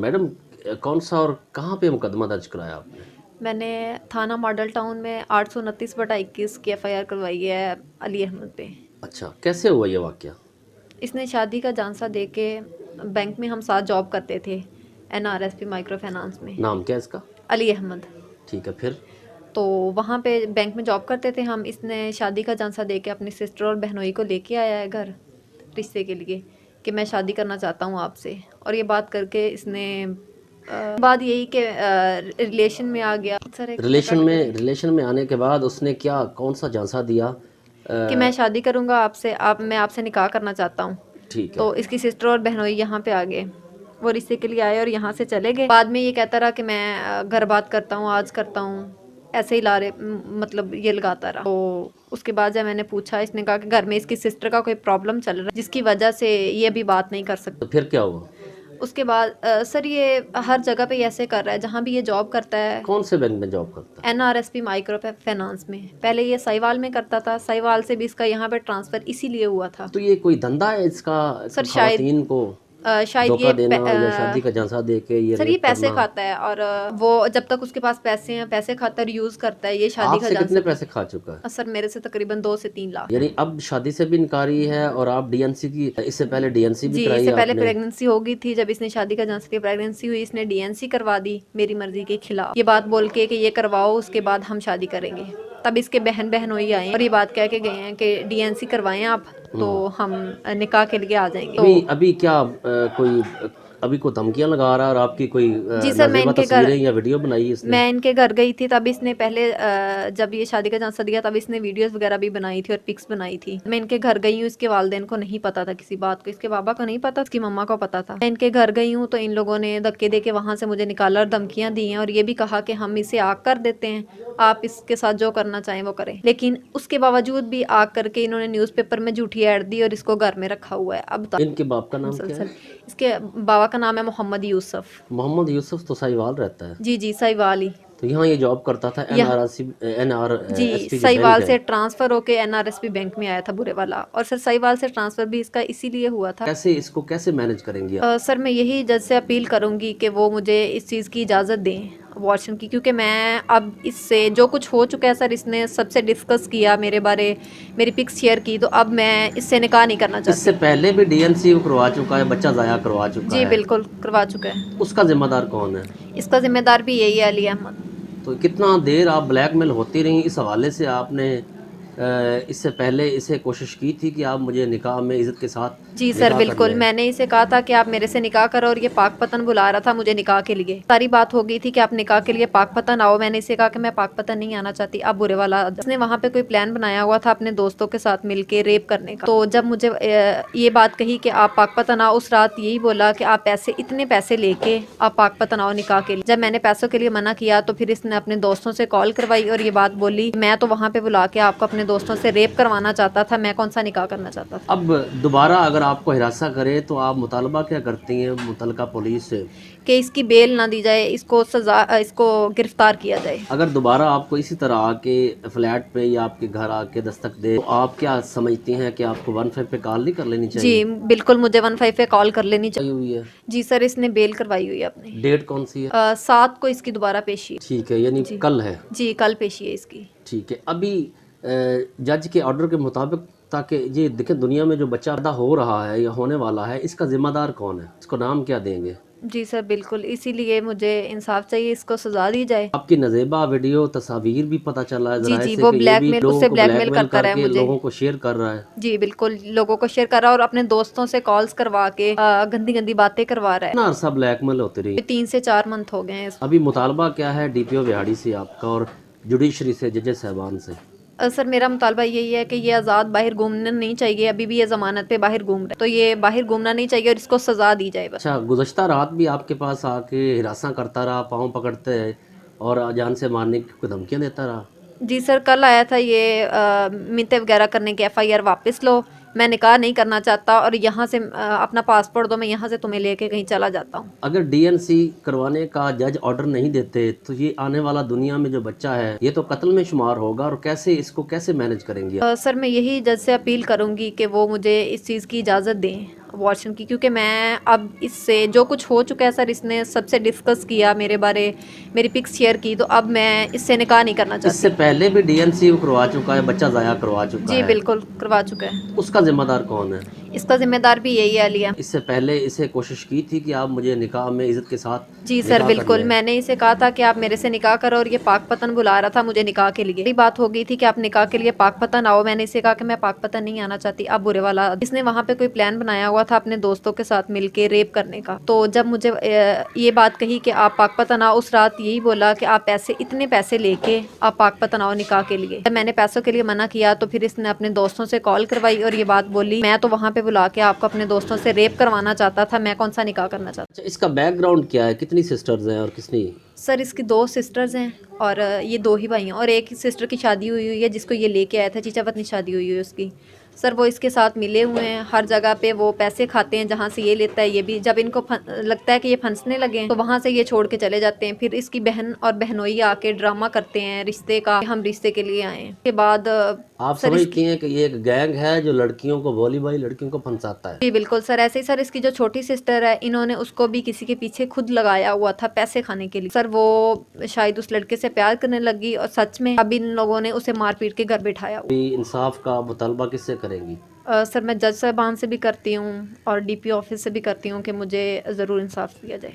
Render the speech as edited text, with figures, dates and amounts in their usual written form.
Madam कौन सा और कहाँ पे मुकदमा दर्ज कराया आपने? मैंने थाना मॉडल टाउन में 829/21 की एफआईआर करवाई है अली अहमद पे। अच्छा, कैसे हुआ ये वाकया? इसने शादी का झांसा दे के बैंक में हम साथ जॉब करते थे, एनआरएसपी माइक्रो फाइनेंस में। नाम क्या है इसका? अली अहमद। ठीक है, फिर? तो वहाँ पे बैंक में जॉब करते थे हम। इसने शादी का झांसा दे के अपनी सिस्टर और बहनोई को लेके आया है घर रिश्ते के लिए कि मैं शादी करना चाहता हूँ आपसे। और ये बात करके इसने बात यही कि रिलेशन में आ गया। सर एक रिलेशन में आने के बाद उसने क्या कौन सा झांसा दिया? कि मैं शादी करूंगा आपसे, मैं आपसे निकाह करना चाहता हूँ। ठीक है। तो इसकी सिस्टर और बहनोई यहाँ पे आ गए, वो रिश्ते के लिए आए और यहाँ से चले गए। बाद में ये कहता रहा कि मैं घर बात करता हूँ, आज करता हूँ, ऐसे ही मतलब ये लगाता रहा। तो उसके बाद जब मैंने पूछा, इसने कहा कि घर में इसकी सिस्टर का कोई प्रॉब्लम चल रहा है जिसकी वजह से ये अभी बात नहीं कर सकता। तो फिर क्या हुआ? उसके बाद सर ये हर जगह पे ऐसे कर रहा है जहाँ भी ये जॉब करता है। कौन से बैंक में जॉब करता है? एनआरएसपी माइक्रो फाइनेंस में। पहले ये साहिवाल में करता था, साहिवाल से भी इसका यहाँ पे ट्रांसफ़र इसीलिए हुआ था। तो ये कोई धंधा है इसका? सर खवातीन को शायद धोखा ये देना या शादी का झांसा दे के ये सर ये रेप पैसे करना? खाता है और वो जब तक उसके पास पैसे हैं पैसे खाता और यूज़ करता है। ये शादी का आपसे कितने झांसा पैसे खा चुका है? सर मेरे से तकरीबन 2 से 3 लाख। यानी अब शादी से भी इनकारी है और आप डीएनसी की, इससे पहले डीएनसी भी जी, कराई इससे पहले आपने? प्रेगनेंसी हो गई थी। जब इसने शादी का झांसा दिया, प्रेगनेंसी हुई, इसने डीएनसी करवा दी मेरी मर्जी के खिलाफ, ये बात बोल के कि ये करवाओ उसके बाद हम शादी करेंगे। तब इसके बहनोई आए और ये बात कह के गए हैं कि डीएनसी करवाएं आप तो हम निकाह के लिए आ जाएंगे। अभी क्या कोई अभी को धमकियां लगा रहा है और आपकी कोई जी सर, मैं नाज़ेबा इनके घर तस्वीरें या वीडियो बनाई है इसने? मैं इनके घर गई थी। तब इसने पहले जब ये शादी का झांसा दिया तब इसने वीडियोस वगैरह भी बनाई थी और पिक्स बनाई थी। मैं इनके घर गई हूँ, इसके वालिदैन को नहीं पता था किसी बात को, इसके बाबा को नहीं पता, इसकी मम्मा को पता था। मैं इनके घर गई हूँ तो इन लोगों ने धक्के दे के वहाँ से मुझे निकाला और धमकियाँ दी हैं और ये भी कहा कि हम इसे आग कर देते हैं, आप इसके साथ जो करना चाहें वो करें। लेकिन उसके बावजूद भी आग करके इन्होंने न्यूज़पेपर में झूठी ऐड दी और इसको घर में रखा हुआ है। अब इनके बाप का नाम क्या है? इसके बाबा का नाम है मोहम्मद यूसुफ। मोहम्मद यूसुफ तो साहिवाल रहता है। जी जी, साहिवाल ही। तो यहाँ ये जॉब करता था जी, एनआरएसपी जो साहिवाल बैंक से है। ट्रांसफर होके एनआरएसपी बैंक में आया था बुरे वाला। और सर साहिवाल से ट्रांसफर भी इसका इसीलिए हुआ था। कैसे इसको कैसे मैनेज करेंगी आप? सर मैं यही जज से अपील करूंगी कि वो मुझे इस चीज़ की इजाज़त दें अबॉर्शन की, क्योंकि मैं अब इससे जो कुछ हो चुका है सर, इसने सबसे डिस्कस किया मेरे बारे, मेरी पिक्स शेयर की, तो अब मैं इससे निकाह नहीं करना चाहती। इससे पहले भी डीएनसी करवा चुका है, बच्चा ज़ाया करवा चुका जी है। बिल्कुल करवा चुका है। उसका जिम्मेदार कौन है? इसका जिम्मेदार भी यही है, अली अहमद। तो कितना देर आप ब्लैकमेल होती रही? इस हवाले से आपने इससे पहले इसे कोशिश की थी कि आप मुझे निकाह में इज़्ज़त के साथ जी सर निकाह कर बिल्कुल, लें? मैंने इसे कहा था कि आप मेरे से निकाह करो और ये पाकपतन बुला रहा था मुझे निकाह के लिए। सारी बात हो गई थी कि आप निकाह के लिए पाकपतन आओ। मैंने इसे कहा कि मैं पाकपतन नहीं आना चाहती, अब बुरे वाला उसने वहाँ पे कोई प्लान बनाया हुआ था अपने दोस्तों के साथ मिलके रेप करने का। तो जब मुझे ये बात कही कि आप पाकपतन आओ, उस रात यही बोला कि आप इतने पैसे लेके आप पाकपतन आओ निकाह के लिए। जब मैंने पैसों के लिए मना किया तो फिर इसने अपने दोस्तों से कॉल करवाई और ये बात बोली, मैं तो वहाँ पे बुला के आपको अपने दोस्तों से रेप करवाना चाहता था, मैं कौन सा निकाह करना चाहता था। अब दोबारा अगर आपको हिरासा करे तो आप मुतालबा क्या करती हैं मुतलका पुलिस से? कि इसकी बेल ना दी जाए, इसको गिरफ्तार किया जाए। अगर दोबारा आपको इसी तरह आके फ्लैट पे या आपके घर आके दस्तक दे तो आप क्या समझती हैं कि आपको 15 पे कॉल नहीं कर लेनी चाहिए? जी बिल्कुल, मुझे 15 पे कॉल कर लेनी चाहिए। हुई है। जी सर, इसने बेल करवाई हुई है अपनी। डेट कौन सी है? 7 को इसकी दोबारा पेशी है। ठीक है, यानी कल है। जी कल पेशी है इसकी। ठीक है। अभी जज के ऑर्डर के मुताबिक, ताकि ये देखें दुनिया में जो बच्चा पैदा हो रहा है या होने वाला है, इसका जिम्मेदार कौन है, इसको नाम क्या देंगे? जी सर बिल्कुल, इसीलिए मुझे इंसाफ चाहिए, इसको सजा दी जाए। आपकी नज़ेबा वीडियो तस्वीर भी पता चला है जी ज़रा जी, से वो कि ये भी ब्लैकमेल, लोगों उससे को ब्लैकमेल ब्लैकमेल करता रहा है करके मुझे। लोगों को शेयर कर रहा है। जी बिल्कुल, लोगों को शेयर कर रहा है और अपने दोस्तों से कॉल्स करवा के गंदी गंदी बातें करवा रहा है। कितना अरसा ब्लैकमेल होती रही? 3 से 4 मंथ हो गए हैं। अभी मुतालबा क्या है डीपीओ बिहाड़ी से आपका और जुडिशरी से, जजेस साहबान से? सर मेरा मुतालबा यही है कि ये आज़ाद बाहर घूमना नहीं चाहिए। अभी भी ये ज़मानत पे बाहर घूम रहा है, तो ये बाहर घूमना नहीं चाहिए और इसको सज़ा दी जाए बस। अच्छा, गुज़श्ता रात भी आपके पास आके हिरासा करता रहा, पाँव पकड़ते और जान से मारने की धमकियाँ देता रहा? जी सर, कल आया था ये मिन्नतें वगैरह करने की, एफआईआर वापस लो, मैं निकाह नहीं करना चाहता और यहाँ से अपना पासपोर्ट दो, मैं यहाँ से तुम्हें लेके कहीं चला जाता हूँ। अगर डीएनसी करवाने का जज ऑर्डर नहीं देते तो ये आने वाला दुनिया में जो बच्चा है ये तो कत्ल में शुमार होगा, और इसको कैसे मैनेज करेंगे? सर मैं यही जज से अपील करूँगी कि वो मुझे इस चीज़ की इजाज़त दें अबॉर्शन की, क्योंकि मैं अब इससे जो कुछ हो चुका है सर, इसने सबसे डिस्कस किया मेरे बारे, मेरी पिक्स शेयर की, तो अब मैं इससे निकाह नहीं करना इससे चाहती। पहले भी डीएनसी करवा चुका है, बच्चा ज़ाया करवा चुका जी है, बिल्कुल करवा चुका है। उसका जिम्मेदार कौन है? इसका जिम्मेदार भी यही है अलिया। इससे पहले इसे कोशिश की थी कि आप मुझे निकाह में इज़्ज़त के साथ जी सर निकाह कर बिल्कुल, लें? मैंने इसे कहा था कि आप मेरे से निकाह करो, और ये पाकपतन बुला रहा था मुझे निकाह के लिए। बात हो गई थी कि आप निकाह के लिए पाकपतन आओ, मैंने इसे कहा कि मैं पाकपतन नहीं आना चाहती। अब बुरे वाला, इसने वहाँ पे कोई प्लान बनाया हुआ था अपने दोस्तों के साथ मिलके रेप करने का। तो जब मुझे ये बात कही कि आप पाकपतन आओ, उस रात यही बोला कि आप पैसे, इतने पैसे लेके आप पाकपतन आओ निकाह के लिए। जब मैंने पैसों के लिए मना किया तो फिर इसने अपने दोस्तों से कॉल करवाई और ये बात बोली, मैं तो वहाँ पे बुला के आपको अपने दोस्तों से रेप करवाना चाहता था, मैं कौन सा निकाह करना चाहता। अच्छा, इसका बैकग्राउंड क्या है? कितनी सिस्टर्स हैं और कितनी? सर इसकी 2 सिस्टर्स हैं और ये 2 ही भाई हैं, और एक सिस्टर की शादी हुई हुई है जिसको ये लेके आया था, चीचा पत्नी शादी हुई हुई है उसकी। सर वो इसके साथ मिले हुए हैं, हर जगह पे वो पैसे खाते हैं, जहाँ से ये लेता है ये भी, जब इनको लगता है कि ये फंसने लगे हैं तो वहाँ से ये छोड़ के चले जाते हैं। फिर इसकी बहन और बहनोई आके ड्रामा करते हैं रिश्ते का, हम रिश्ते के लिए आए हैं। उसके बाद आप सर समझती हैं कि ये एक गैंग है जो लड़कियों को, भोली भाली लड़कियों को फंसाता है? जी बिल्कुल सर, ऐसे ही सर इसकी जो छोटी सिस्टर है, इन्होंने उसको भी किसी के पीछे खुद लगाया हुआ था पैसे खाने के लिए। सर वो शायद उस लड़के से प्यार करने लगी और सच में अब इन लोगों ने उसे मार पीट के घर बिठाया। अभी इंसाफ का मुतालबा किससे करेंगी? सर मैं जज साहबान से भी करती हूँ और डीपी ऑफिस से भी करती हूँ कि मुझे ज़रूर इंसाफ दिया जाए।